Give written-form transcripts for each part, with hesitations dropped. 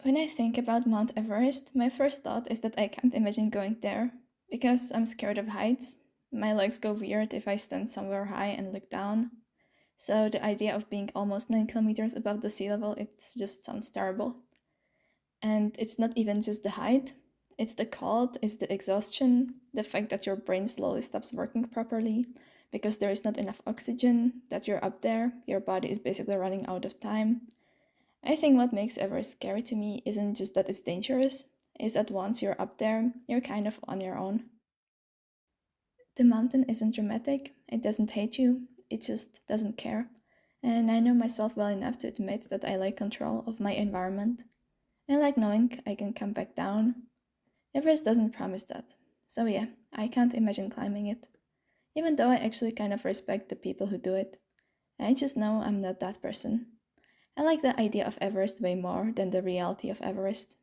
When I think about Mount Everest, my first thought is that I can't imagine going there because I'm scared of heights. My legs go weird if I stand somewhere high and look down. So the idea of being almost 9 kilometers above the sea level, it just sounds terrible. And it's not even just the height, it's the cold, it's the exhaustion, the fact that your brain slowly stops working properly because there is not enough oxygen, that you're up there, your body is basically running out of time. I think what makes Everest scary to me isn't just that it's dangerous, is that once you're up there, you're kind of on your own. The mountain isn't dramatic, it doesn't hate you, it just doesn't care. And I know myself well enough to admit that I like control of my environment. I like knowing I can come back down. Everest doesn't promise that. So yeah, I can't imagine climbing it. Even though I actually kind of respect the people who do it. I just know I'm not that person. I like the idea of Everest way more than the reality of Everest.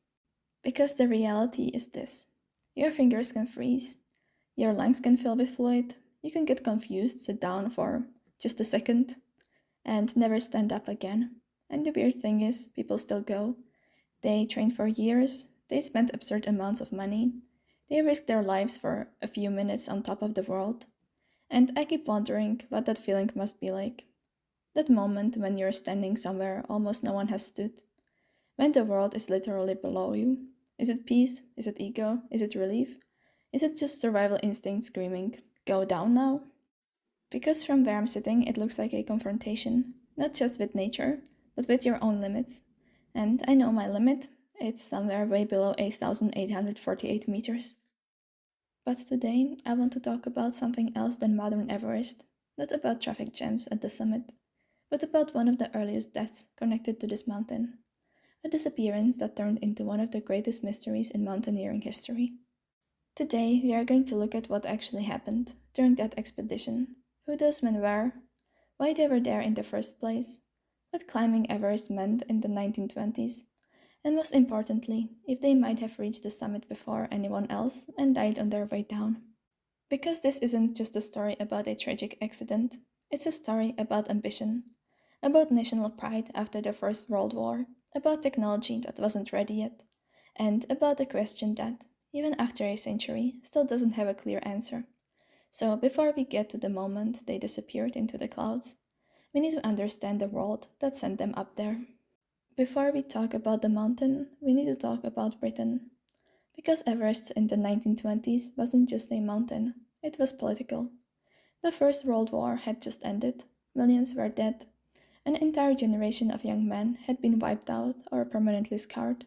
Because the reality is this: your fingers can freeze, your lungs can fill with fluid, you can get confused, sit down for just a second, and never stand up again. And the weird thing is, people still go. They train for years, they spend absurd amounts of money, they risk their lives for a few minutes on top of the world. And I keep wondering what that feeling must be like. That moment when you're standing somewhere almost no one has stood, when the world is literally below you. Is it peace? Is it ego? Is it relief? Is it just survival instinct screaming, go down now? Because from where I'm sitting, it looks like a confrontation, not just with nature, but with your own limits. And I know my limit, it's somewhere way below 8,848 meters. But today, I want to talk about something else than modern Everest, not about traffic jams at the summit, but about one of the earliest deaths connected to this mountain, a disappearance that turned into one of the greatest mysteries in mountaineering history. Today, we are going to look at what actually happened during that expedition, who those men were, why they were there in the first place, what climbing Everest meant in the 1920s, and most importantly, if they might have reached the summit before anyone else and died on their way down. Because this isn't just a story about a tragic accident, it's a story about ambition, about national pride after the First World War, about technology that wasn't ready yet, and about a question that, even after a century, still doesn't have a clear answer. So, before we get to the moment they disappeared into the clouds, we need to understand the world that sent them up there. Before we talk about the mountain, we need to talk about Britain. Because Everest in the 1920s wasn't just a mountain, it was political. The First World War had just ended, millions were dead, an entire generation of young men had been wiped out or permanently scarred.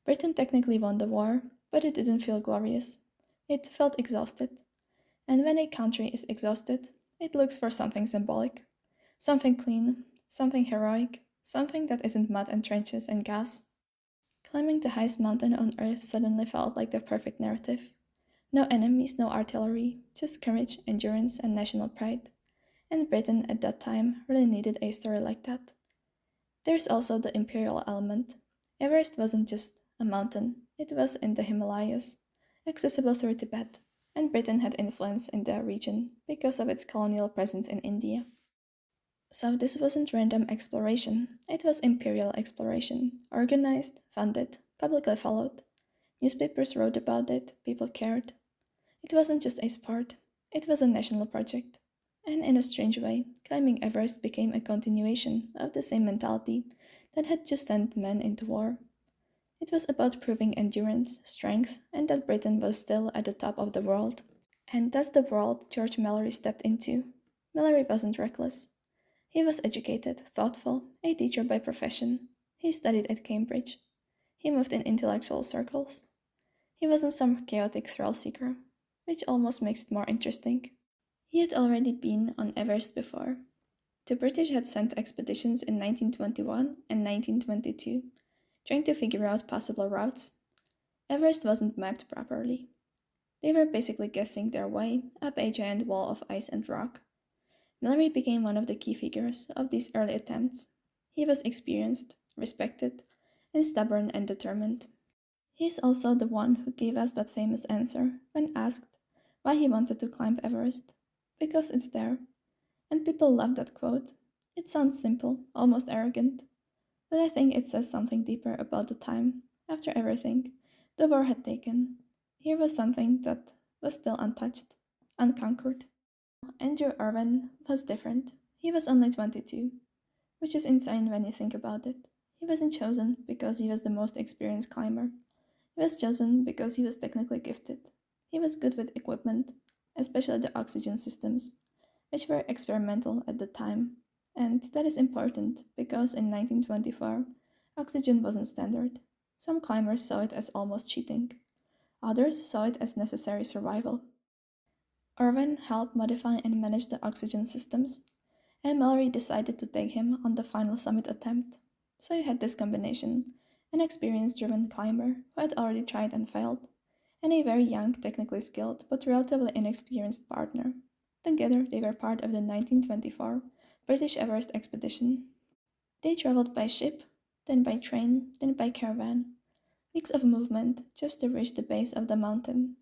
Britain technically won the war, but it didn't feel glorious. It felt exhausted. And when a country is exhausted, it looks for something symbolic, something clean, something heroic, something that isn't mud and trenches and gas. Climbing the highest mountain on earth suddenly felt like the perfect narrative. No enemies, no artillery, just courage, endurance, and national pride. And Britain at that time really needed a story like that. There's also the imperial element. Everest wasn't just a mountain, it was in the Himalayas, accessible through Tibet, and Britain had influence in the region because of its colonial presence in India. So this wasn't random exploration, it was imperial exploration, organized, funded, publicly followed. Newspapers wrote about it, people cared. It wasn't just a sport, it was a national project. And in a strange way, climbing Everest became a continuation of the same mentality that had just sent men into war. It was about proving endurance, strength, and that Britain was still at the top of the world. And that's the world George Mallory stepped into. Mallory wasn't reckless. He was educated, thoughtful, a teacher by profession. He studied at Cambridge. He moved in intellectual circles. He wasn't some chaotic thrill seeker, which almost makes it more interesting. He had already been on Everest before. The British had sent expeditions in 1921 and 1922, trying to figure out possible routes. Everest wasn't mapped properly. They were basically guessing their way up a giant wall of ice and rock. Mallory became one of the key figures of these early attempts. He was experienced, respected, and stubborn and determined. He's also the one who gave us that famous answer when asked why he wanted to climb Everest. Because it's there. And people love that quote. It sounds simple, almost arrogant. but I think it says something deeper about the time, after everything the war had taken. Here was something that was still untouched, unconquered. Andrew Irwin was different. He was only 22, which is insane when you think about it. He wasn't chosen because he was the most experienced climber. He was chosen because he was technically gifted. He was good with equipment, especially the oxygen systems, which were experimental at the time. And that is important because in 1924, oxygen wasn't standard. Some climbers saw it as almost cheating, others saw it as necessary survival. Irwin helped modify and manage the oxygen systems, and Mallory decided to take him on the final summit attempt. So you had this combination: an experience driven climber who had already tried and failed, and a very young, technically skilled, but relatively inexperienced partner. Together, they were part of the 1924 British Everest expedition. They traveled by ship, then by train, then by caravan. Weeks of movement just to reach the base of the mountain.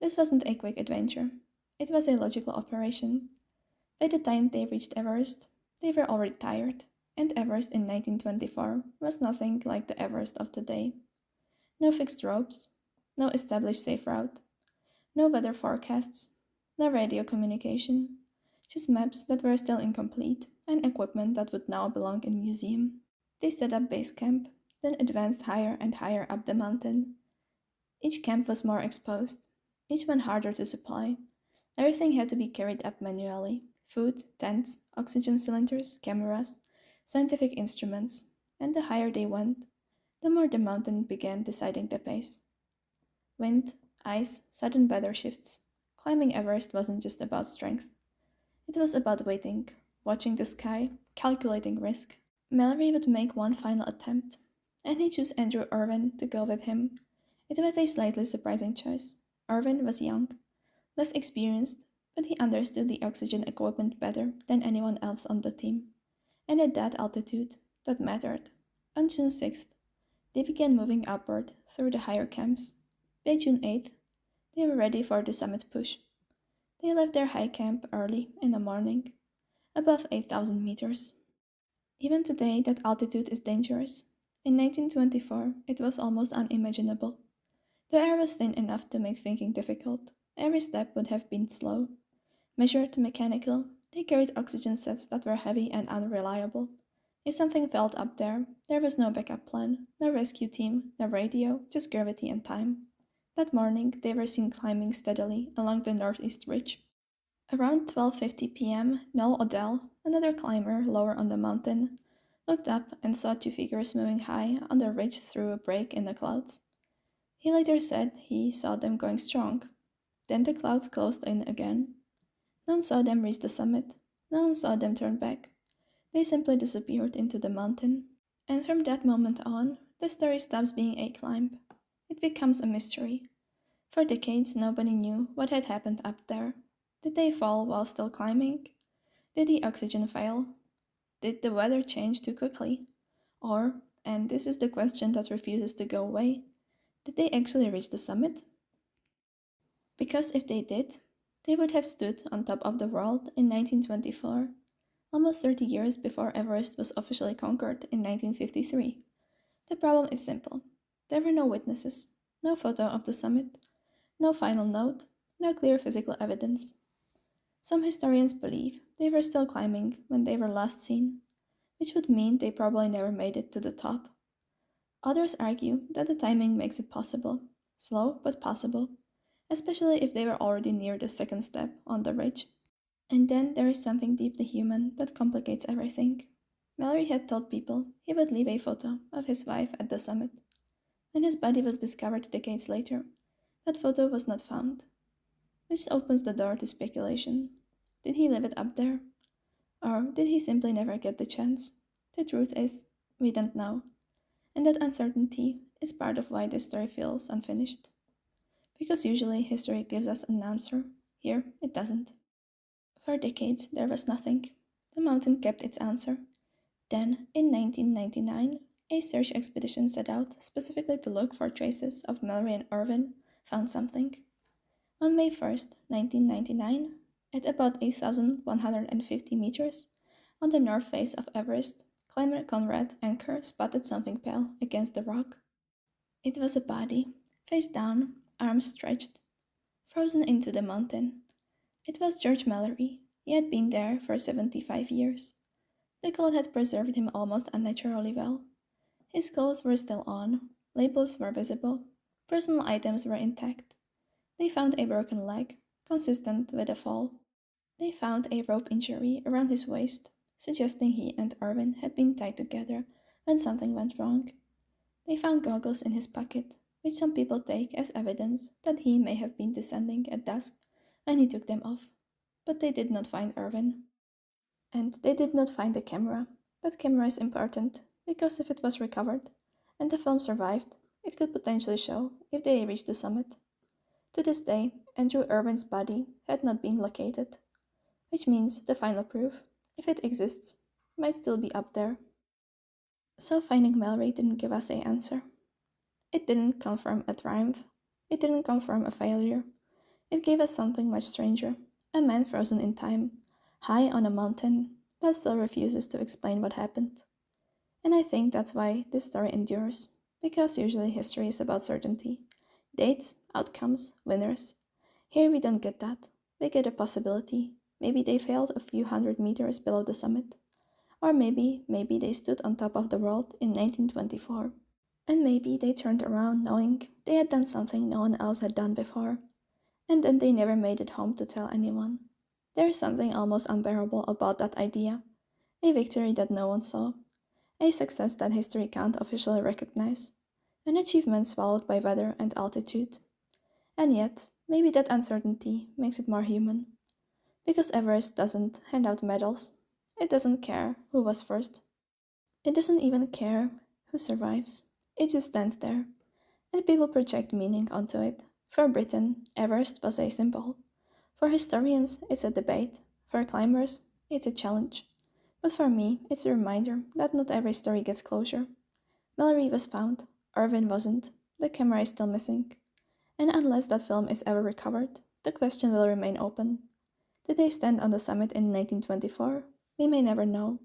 This wasn't a quick adventure, it was a logical operation. By the time they reached Everest, they were already tired, and Everest in 1924 was nothing like the Everest of today. No fixed ropes, no established safe route, no weather forecasts, no radio communication, just maps that were still incomplete and equipment that would now belong in a museum. They set up base camp, then advanced higher and higher up the mountain. Each camp was more exposed, each one harder to supply. Everything had to be carried up manually: food, tents, oxygen cylinders, cameras, scientific instruments. And the higher they went, the more the mountain began deciding the pace. Wind, ice, sudden weather shifts. Climbing Everest wasn't just about strength, it was about waiting, watching the sky, calculating risk. Mallory would make one final attempt, and he chose Andrew Irwin to go with him. It was a slightly surprising choice. Irwin was young, less experienced, but he understood the oxygen equipment better than anyone else on the team. And at that altitude, that mattered. On June 6th, they began moving upward through the higher camps. By June 8th, they were ready for the summit push. They left their high camp early in the morning, above 8,000 meters. Even today, that altitude is dangerous. In 1924, it was almost unimaginable. The air was thin enough to make thinking difficult. Every step would have been slow, measured, mechanical. They carried oxygen sets that were heavy and unreliable. If something failed up there, there was no backup plan, no rescue team, no radio, just gravity and time. That morning, they were seen climbing steadily along the northeast ridge. Around 12:50 p.m., Noel Odell, another climber lower on the mountain, looked up and saw two figures moving high on the ridge through a break in the clouds. He later said he saw them going strong. Then the clouds closed in again. No one saw them reach the summit. No one saw them turn back. They simply disappeared into the mountain. And from that moment on, the story stops being a climb. It becomes a mystery. For decades, nobody knew what had happened up there. Did they fall while still climbing? Did the oxygen fail? Did the weather change too quickly? Or, and this is the question that refuses to go away, did they actually reach the summit? Because if they did, they would have stood on top of the world in 1924, almost 30 years before Everest was officially conquered in 1953. The problem is simple. There were no witnesses, no photo of the summit, no final note, no clear physical evidence. Some historians believe they were still climbing when they were last seen, which would mean they probably never made it to the top. Others argue that the timing makes it possible, slow but possible, especially if they were already near the second step on the ridge. And then there is something deeply human that complicates everything. Mallory had told people he would leave a photo of his wife at the summit. When his body was discovered decades later, that photo was not found, which opens the door to speculation. Did he leave it up there? Or did he simply never get the chance? The truth is, we don't know, and that uncertainty is part of why this story feels unfinished. Because usually history gives us an answer, here it doesn't. For decades, there was nothing. The mountain kept its answer. Then, in 1999, a search expedition set out specifically to look for traces of Mallory and Irwin found something. On May 1st, 1999, at about 8,150 meters on the north face of Everest, Climber Conrad Anchor spotted something pale against the rock. It was a body, face down, arms stretched, frozen into the mountain. It was George Mallory. He had been there for 75 years. The cold had preserved him almost unnaturally well. His clothes were still on, labels were visible, personal items were intact. They found a broken leg, consistent with a fall. They found a rope injury around his waist, suggesting he and Irwin had been tied together when something went wrong. They found goggles in his pocket, which some people take as evidence that he may have been descending at dusk when he took them off. But they did not find Irwin. And they did not find the camera. That camera is important, because if it was recovered, and the film survived, it could potentially show if they reached the summit. To this day, Andrew Irwin's body had not been located, which means the final proof, if it exists, might still be up there. So finding Mallory didn't give us a answer. It didn't confirm a triumph. It didn't confirm a failure. It gave us something much stranger, a man frozen in time, high on a mountain, that still refuses to explain what happened. And I think that's why this story endures, because usually history is about certainty. Dates, outcomes, winners. Here we don't get that. We get a possibility. Maybe they failed a few hundred meters below the summit. Or maybe they stood on top of the world in 1924. And maybe they turned around knowing they had done something no one else had done before. And then they never made it home to tell anyone. There is something almost unbearable about that idea. A victory that no one saw. A success that history can't officially recognize. An achievement swallowed by weather and altitude. And yet, maybe that uncertainty makes it more human. Because Everest doesn't hand out medals. It doesn't care who was first. It doesn't even care who survives. It just stands there. And people project meaning onto it. For Britain, Everest was a symbol. For historians, it's a debate. For climbers, it's a challenge. But for me, it's a reminder that not every story gets closure. Mallory was found, Irwin wasn't, the camera is still missing. And unless that film is ever recovered, the question will remain open. Did they stand on the summit in 1924? We may never know.